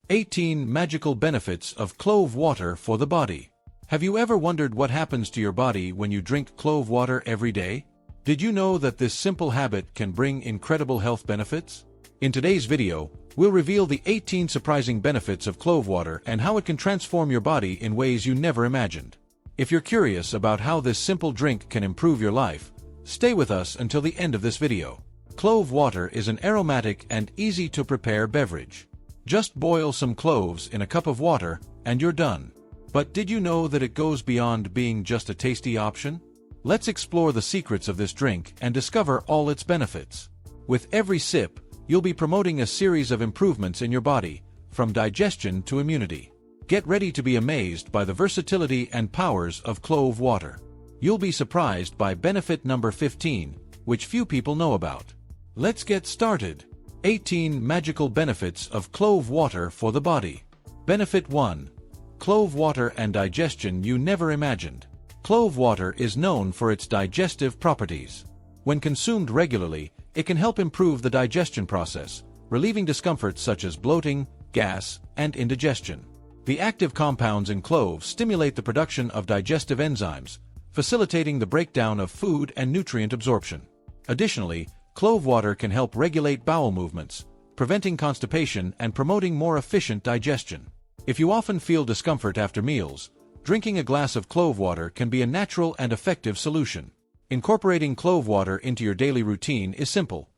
18 Magical Benefits of Clove Water for the Body. Have you ever wondered what happens to your body when you drink clove water every day? Did you know that this simple habit can bring incredible health benefits? In today's video, we'll reveal the 18 surprising benefits of clove water and how it can transform your body in ways you never imagined. If you're curious about how this simple drink can improve your life, stay with us until the end of this video. Clove water is an aromatic and easy-to-prepare beverage. Just boil some cloves in a cup of water, and you're done. But did you know that it goes beyond being just a tasty option? Let's explore the secrets of this drink and discover all its benefits. With every sip, you'll be promoting a series of improvements in your body, from digestion to immunity. Get ready to be amazed by the versatility and powers of clove water. You'll be surprised by benefit number 15, which few people know about. Let's get started. 18 Magical Benefits of Clove Water for the Body. Benefit 1. Clove water and digestion you never imagined. Clove water is known for its digestive properties. When consumed regularly, it can help improve the digestion process, relieving discomforts such as bloating, gas, and indigestion. The active compounds in cloves stimulate the production of digestive enzymes, facilitating the breakdown of food and nutrient absorption. Additionally, clove water can help regulate bowel movements, preventing constipation and promoting more efficient digestion. If you often feel discomfort after meals, drinking a glass of clove water can be a natural and effective solution. Incorporating clove water into your daily routine is simple.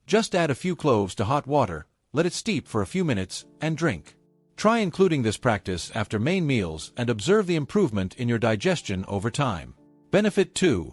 Just add a few cloves to hot water, let it steep for a few minutes, and drink. Try including this practice after main meals and observe the improvement in your digestion over time. Benefit 2.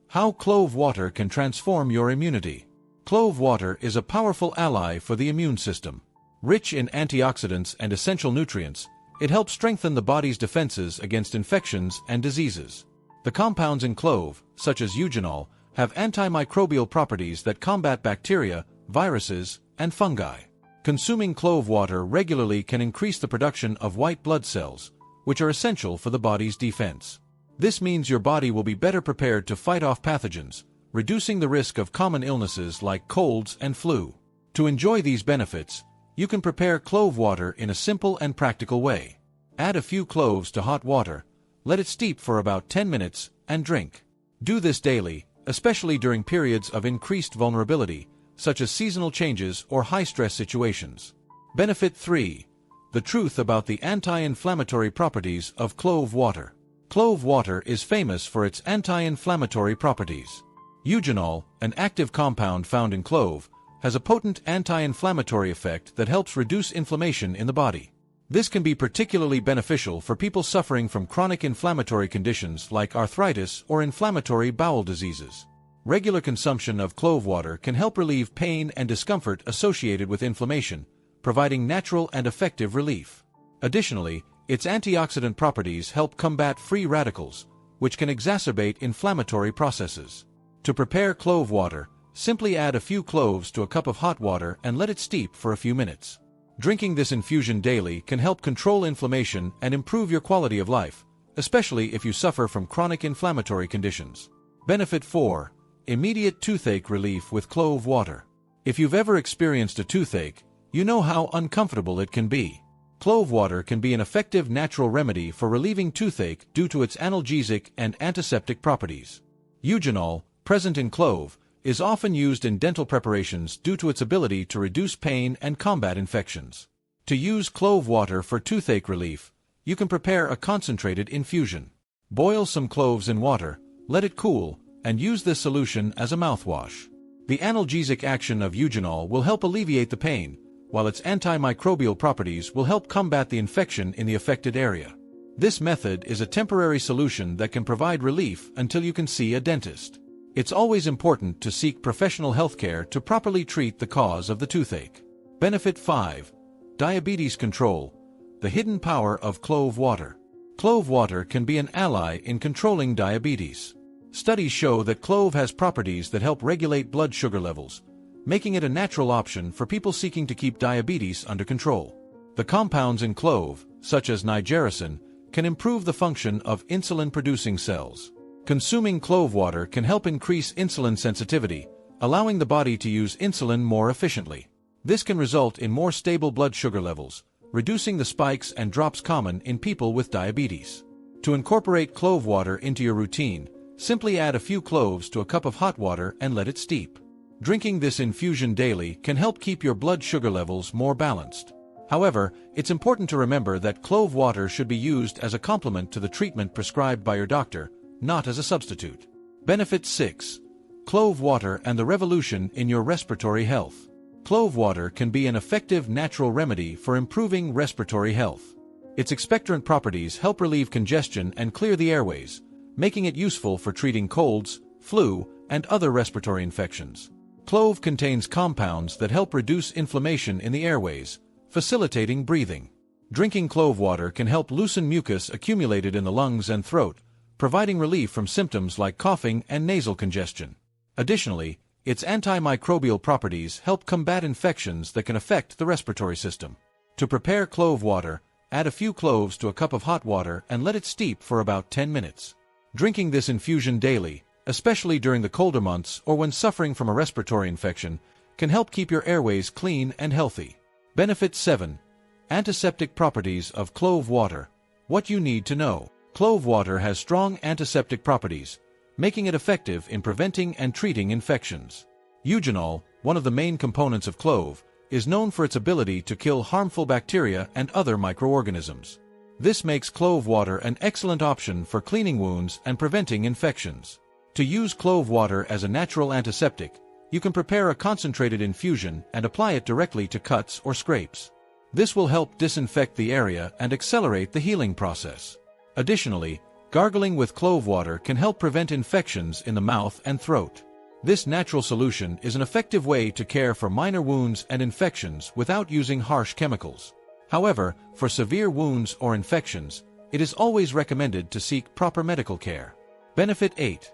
How clove water can transform your immunity. Clove water is a powerful ally for the immune system. Rich in antioxidants and essential nutrients, it helps strengthen the body's defenses against infections and diseases. The compounds in clove, such as Eugenol, have antimicrobial properties that combat bacteria, viruses, and fungi. Consuming clove water regularly can increase the production of white blood cells, which are essential for the body's defense. This means your body will be better prepared to fight off pathogens, reducing the risk of common illnesses like colds and flu. To enjoy these benefits, you can prepare clove water in a simple and practical way. Add a few cloves to hot water, let it steep for about 10 minutes, and drink. Do this daily, especially during periods of increased vulnerability, such as seasonal changes or high-stress situations. Benefit 3. The truth about the anti-inflammatory properties of clove water. Clove water is famous for its anti-inflammatory properties. Eugenol, an active compound found in clove, has a potent anti-inflammatory effect that helps reduce inflammation in the body. This can be particularly beneficial for people suffering from chronic inflammatory conditions like arthritis or inflammatory bowel diseases. Regular consumption of clove water can help relieve pain and discomfort associated with inflammation, providing natural and effective relief. Additionally, its antioxidant properties help combat free radicals, which can exacerbate inflammatory processes. To prepare clove water, simply add a few cloves to a cup of hot water and let it steep for a few minutes. Drinking this infusion daily can help control inflammation and improve your quality of life, especially if you suffer from chronic inflammatory conditions. Benefit 4. Immediate toothache relief with clove water. If you've ever experienced a toothache, you know how uncomfortable it can be. Clove water can be an effective natural remedy for relieving toothache due to its analgesic and antiseptic properties. Eugenol, present in clove, is often used in dental preparations due to its ability to reduce pain and combat infections. To use clove water for toothache relief, you can prepare a concentrated infusion. Boil some cloves in water, let it cool, and use this solution as a mouthwash. The analgesic action of Eugenol will help alleviate the pain, while its antimicrobial properties will help combat the infection in the affected area. This method is a temporary solution that can provide relief until you can see a dentist. It's always important to seek professional health care to properly treat the cause of the toothache. Benefit 5. Diabetes control. The hidden power of clove water. Clove water can be an ally in controlling diabetes. Studies show that clove has properties that help regulate blood sugar levels, making it a natural option for people seeking to keep diabetes under control. The compounds in clove, such as nigericin, can improve the function of insulin-producing cells. Consuming clove water can help increase insulin sensitivity, allowing the body to use insulin more efficiently. This can result in more stable blood sugar levels, reducing the spikes and drops common in people with diabetes. To incorporate clove water into your routine, simply add a few cloves to a cup of hot water and let it steep. Drinking this infusion daily can help keep your blood sugar levels more balanced. However, it's important to remember that clove water should be used as a complement to the treatment prescribed by your doctor, not as a substitute. Benefit 6. Clove water and the revolution in your respiratory health. Clove water can be an effective natural remedy for improving respiratory health. Its expectorant properties help relieve congestion and clear the airways, making it useful for treating colds, flu, and other respiratory infections. Clove contains compounds that help reduce inflammation in the airways, facilitating breathing. Drinking clove water can help loosen mucus accumulated in the lungs and throat, providing relief from symptoms like coughing and nasal congestion. Additionally, its antimicrobial properties help combat infections that can affect the respiratory system. To prepare clove water, add a few cloves to a cup of hot water and let it steep for about 10 minutes. Drinking this infusion daily, especially during the colder months or when suffering from a respiratory infection, can help keep your airways clean and healthy. Benefit 7. Antiseptic properties of clove water. What you need to know. Clove water has strong antiseptic properties, making it effective in preventing and treating infections. Eugenol, one of the main components of clove, is known for its ability to kill harmful bacteria and other microorganisms. This makes clove water an excellent option for cleaning wounds and preventing infections. To use clove water as a natural antiseptic, you can prepare a concentrated infusion and apply it directly to cuts or scrapes. This will help disinfect the area and accelerate the healing process. Additionally, gargling with clove water can help prevent infections in the mouth and throat. This natural solution is an effective way to care for minor wounds and infections without using harsh chemicals. However, for severe wounds or infections, it is always recommended to seek proper medical care. Benefit 8.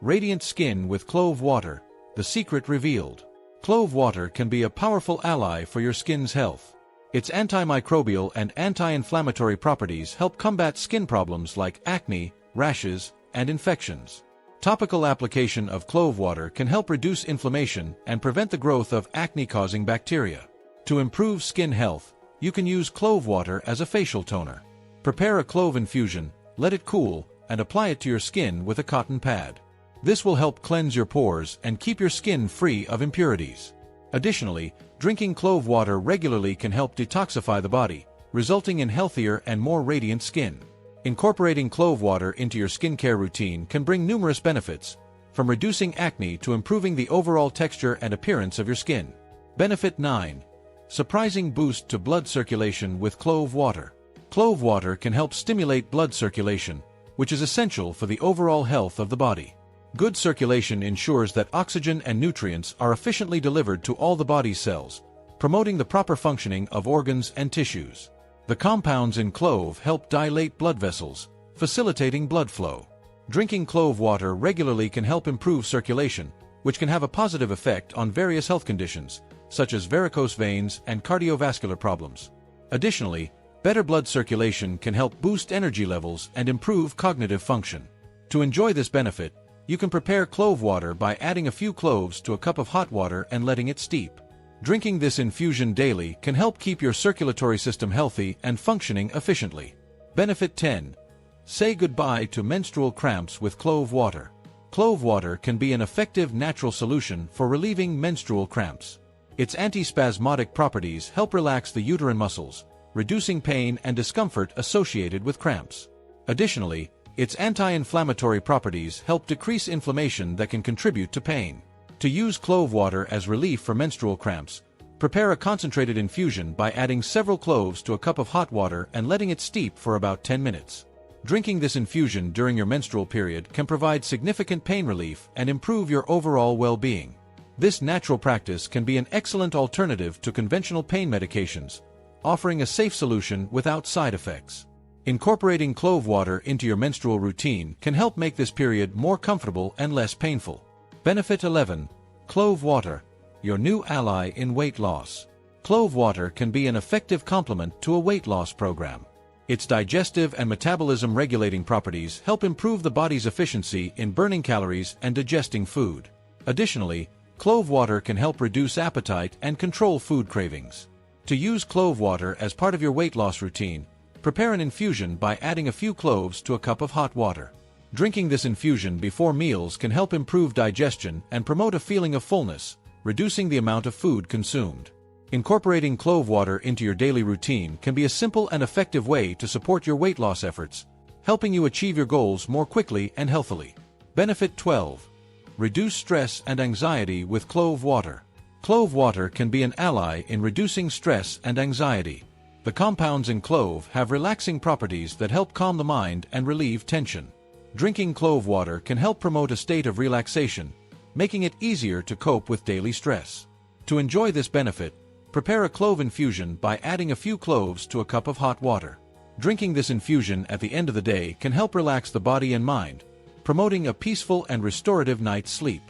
Radiant skin with clove water. The secret revealed. Clove water can be a powerful ally for your skin's health. Its antimicrobial and anti-inflammatory properties help combat skin problems like acne, rashes, and infections. Topical application of clove water can help reduce inflammation and prevent the growth of acne-causing bacteria. To improve skin health, you can use clove water as a facial toner. Prepare a clove infusion, let it cool, and apply it to your skin with a cotton pad. This will help cleanse your pores and keep your skin free of impurities. Additionally, drinking clove water regularly can help detoxify the body, resulting in healthier and more radiant skin. Incorporating clove water into your skincare routine can bring numerous benefits, from reducing acne to improving the overall texture and appearance of your skin. Benefit 9. Surprising boost to blood circulation with clove water. Clove water can help stimulate blood circulation, which is essential for the overall health of the body. Good circulation ensures that oxygen and nutrients are efficiently delivered to all the body's cells, promoting the proper functioning of organs and tissues. The compounds in clove help dilate blood vessels, facilitating blood flow. Drinking clove water regularly can help improve circulation, which can have a positive effect on various health conditions, such as varicose veins and cardiovascular problems. Additionally, better blood circulation can help boost energy levels and improve cognitive function. To enjoy this benefit, you can prepare clove water by adding a few cloves to a cup of hot water and letting it steep. Drinking this infusion daily can help keep your circulatory system healthy and functioning efficiently. Benefit 10. Say goodbye to menstrual cramps with clove water. Clove water can be an effective natural solution for relieving menstrual cramps. Its antispasmodic properties help relax the uterine muscles, reducing pain and discomfort associated with cramps. Additionally, its anti-inflammatory properties help decrease inflammation that can contribute to pain. To use clove water as relief for menstrual cramps, prepare a concentrated infusion by adding several cloves to a cup of hot water and letting it steep for about 10 minutes. Drinking this infusion during your menstrual period can provide significant pain relief and improve your overall well-being. This natural practice can be an excellent alternative to conventional pain medications, offering a safe solution without side effects. Incorporating clove water into your menstrual routine can help make this period more comfortable and less painful. Benefit 11. Clove water, your new ally in weight loss. Clove water can be an effective complement to a weight loss program. Its digestive and metabolism regulating properties help improve the body's efficiency in burning calories and digesting food. Additionally, clove water can help reduce appetite and control food cravings. To use clove water as part of your weight loss routine, prepare an infusion by adding a few cloves to a cup of hot water. Drinking this infusion before meals can help improve digestion and promote a feeling of fullness, reducing the amount of food consumed. Incorporating clove water into your daily routine can be a simple and effective way to support your weight loss efforts, helping you achieve your goals more quickly and healthily. Benefit 12. Reduce stress and anxiety with clove water. Clove water can be an ally in reducing stress and anxiety. The compounds in clove have relaxing properties that help calm the mind and relieve tension. Drinking clove water can help promote a state of relaxation, making it easier to cope with daily stress. To enjoy this benefit, prepare a clove infusion by adding a few cloves to a cup of hot water. Drinking this infusion at the end of the day can help relax the body and mind, promoting a peaceful and restorative night's sleep.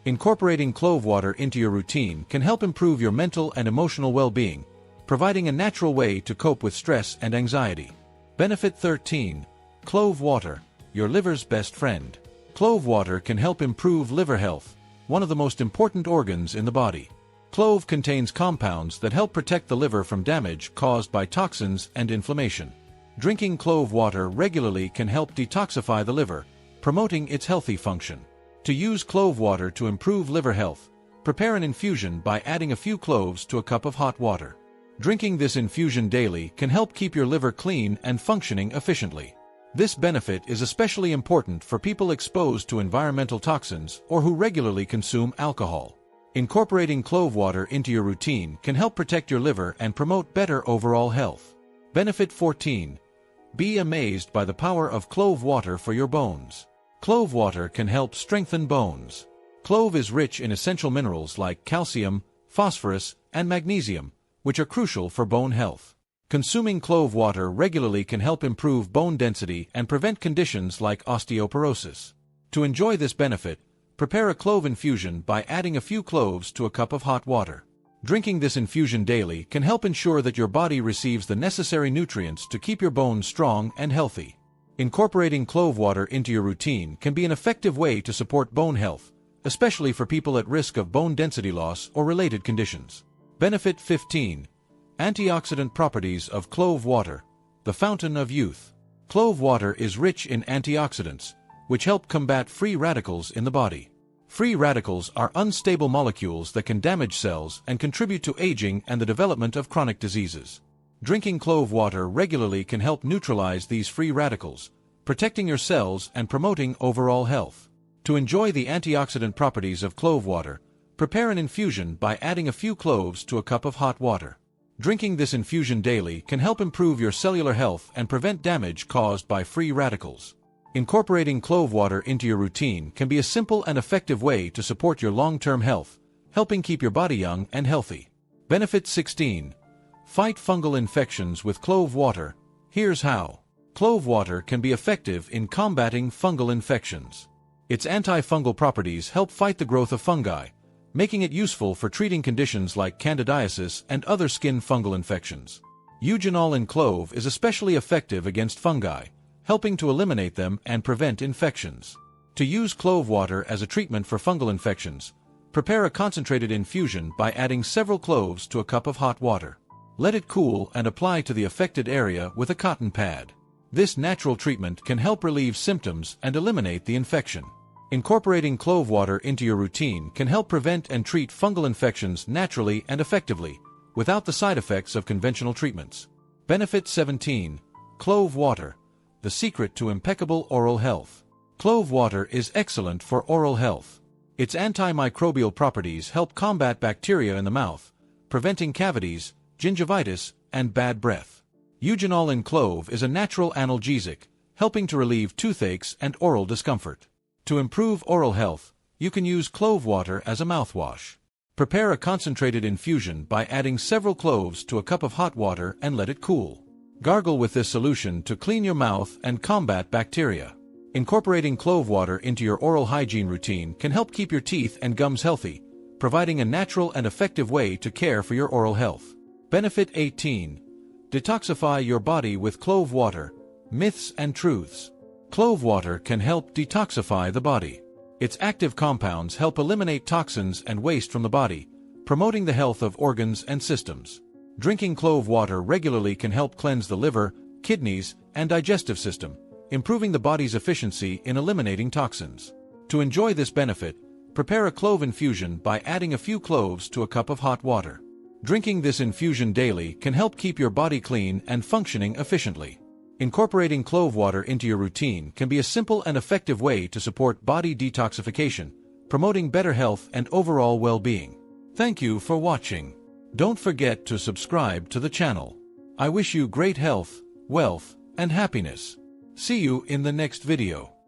Incorporating clove water into your routine can help improve your mental and emotional well-being, providing a natural way to cope with stress and anxiety. Benefit 13. Clove water, your liver's best friend. Clove water can help improve liver health, one of the most important organs in the body. Clove contains compounds that help protect the liver from damage caused by toxins and inflammation. Drinking clove water regularly can help detoxify the liver, promoting its healthy function. To use clove water to improve liver health, prepare an infusion by adding a few cloves to a cup of hot water. Drinking this infusion daily can help keep your liver clean and functioning efficiently. This benefit is especially important for people exposed to environmental toxins or who regularly consume alcohol. Incorporating clove water into your routine can help protect your liver and promote better overall health. Benefit 14. Be amazed by the power of clove water for your bones. Clove water can help strengthen bones. Clove is rich in essential minerals like calcium, phosphorus, and magnesium, which are crucial for bone health. Consuming clove water regularly can help improve bone density and prevent conditions like osteoporosis. To enjoy this benefit, prepare a clove infusion by adding a few cloves to a cup of hot water. Drinking this infusion daily can help ensure that your body receives the necessary nutrients to keep your bones strong and healthy. Incorporating clove water into your routine can be an effective way to support bone health, especially for people at risk of bone density loss or related conditions. Benefit 15. Antioxidant properties of clove water, the fountain of youth. Clove water is rich in antioxidants, which help combat free radicals in the body. Free radicals are unstable molecules that can damage cells and contribute to aging and the development of chronic diseases. Drinking clove water regularly can help neutralize these free radicals, protecting your cells and promoting overall health. To enjoy the antioxidant properties of clove water, prepare an infusion by adding a few cloves to a cup of hot water. Drinking this infusion daily can help improve your cellular health and prevent damage caused by free radicals. Incorporating clove water into your routine can be a simple and effective way to support your long-term health, helping keep your body young and healthy. Benefit 16. Fight fungal infections with clove water. Here's how. Clove water can be effective in combating fungal infections. Its antifungal properties help fight the growth of fungi, making it useful for treating conditions like candidiasis and other skin fungal infections. Eugenol in clove is especially effective against fungi, helping to eliminate them and prevent infections. To use clove water as a treatment for fungal infections, prepare a concentrated infusion by adding several cloves to a cup of hot water. Let it cool and apply to the affected area with a cotton pad. This natural treatment can help relieve symptoms and eliminate the infection. Incorporating clove water into your routine can help prevent and treat fungal infections naturally and effectively, without the side effects of conventional treatments. Benefit 17. Clove water, the secret to impeccable oral health. Clove water is excellent for oral health. Its antimicrobial properties help combat bacteria in the mouth, preventing cavities, gingivitis, and bad breath. Eugenol in clove is a natural analgesic, helping to relieve toothaches and oral discomfort. To improve oral health, you can use clove water as a mouthwash. Prepare a concentrated infusion by adding several cloves to a cup of hot water and let it cool. Gargle with this solution to clean your mouth and combat bacteria. Incorporating clove water into your oral hygiene routine can help keep your teeth and gums healthy, providing a natural and effective way to care for your oral health. Benefit 18. Detoxify your body with clove water, myths and truths. Clove water can help detoxify the body. Its active compounds help eliminate toxins and waste from the body, promoting the health of organs and systems. Drinking clove water regularly can help cleanse the liver, kidneys, and digestive system, improving the body's efficiency in eliminating toxins. To enjoy this benefit, prepare a clove infusion by adding a few cloves to a cup of hot water. Drinking this infusion daily can help keep your body clean and functioning efficiently. Incorporating clove water into your routine can be a simple and effective way to support body detoxification, promoting better health and overall well-being. Thank you for watching. Don't forget to subscribe to the channel. I wish you great health, wealth, and happiness. See you in the next video.